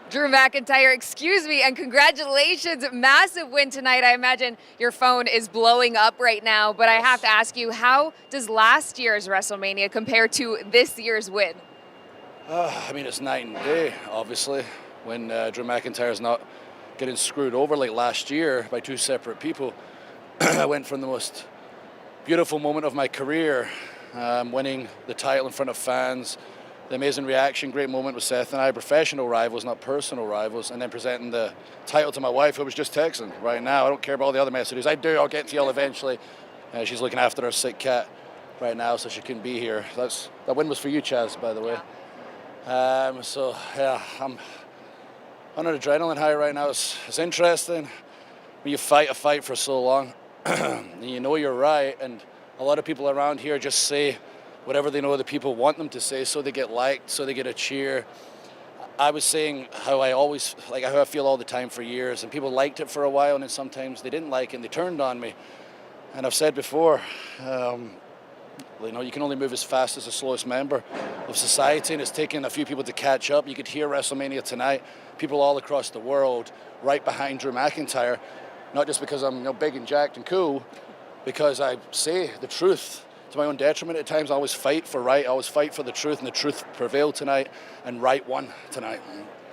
Drew McIntyre, excuse me, and congratulations. Massive win tonight. I imagine your phone is blowing up right now, but I have to ask you, how does last year's WrestleMania compare to this year's win? I mean, it's night and day, obviously, when Drew McIntyre's not getting screwed over like last year by two separate people. I went from the most beautiful moment of my career, winning the title in front of fans, the amazing reaction, great moment with Seth and I, professional rivals, not personal rivals, and then presenting the title to my wife, who was just texting right now. I don't care about all the other messages. I do, I'll get to y'all eventually. She's looking after her sick cat right now, so she couldn't be here. That win was for you, Chaz, by the way. So, yeah, I'm on an adrenaline high right now. It's interesting when you fight a fight for so long, and you know you're right, and a lot of people around here just say whatever they know the people want them to say, so they get liked, so they get a cheer. I was saying how I feel all the time for years, and people liked it for a while, and then sometimes they didn't like it, and they turned on me. And I've said before, you can only move as fast as the slowest member of society, and it's taken a few people to catch up. You could hear WrestleMania tonight, people all across the world right behind Drew McIntyre, not just because I'm big and jacked and cool, because I say the truth. To my own detriment at times, I always fight for right, I always fight for the truth, and the truth prevailed tonight, and right won tonight.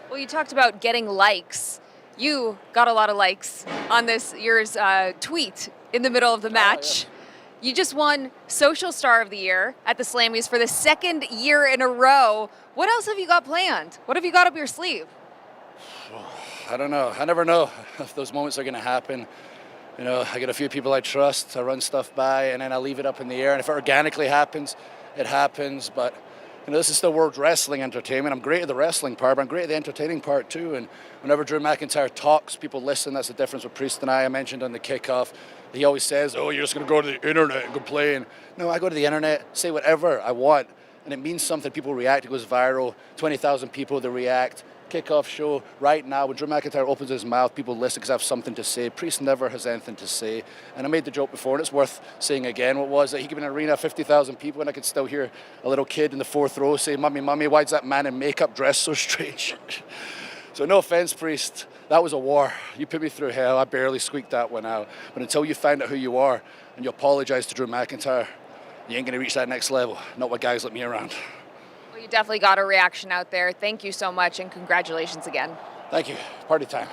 Well, you talked about getting likes. You got a lot of likes on this year's tweet in the middle of the match. Yeah. You just won Social Star of the Year at the Slammies for the second year in a row. What else have you got planned? What have you got up your sleeve? I don't know. I never know if those moments are going to happen. I get a few people I trust, I run stuff by, and then I leave it up in the air. And if it organically happens, it happens. But, this is still World Wrestling Entertainment. I'm great at the wrestling part, but I'm great at the entertaining part too. And whenever Drew McIntyre talks, people listen. That's the difference with Priest and I mentioned on the kickoff. He always says, oh, you're just going to go to the internet and complain. No, I go to the internet, say whatever I want, and it means something. People react, it goes viral, 20,000 people, they react. Kickoff show right now, when Drew McIntyre opens his mouth, people listen because I have something to say. Priest never has anything to say. And I made the joke before, and it's worth saying again. What was that? He could be in an arena of 50,000 people, and I could still hear a little kid in the fourth row say, Mummy, Mummy, why's that man in makeup dressed so strange? So no offense, Priest. That was a war. You put me through hell. I barely squeaked that one out. But until you find out who you are and you apologize to Drew McIntyre, you ain't going to reach that next level. Not with guys like me around. Well, you definitely got a reaction out there. Thank you so much, and congratulations again. Thank you. Party time.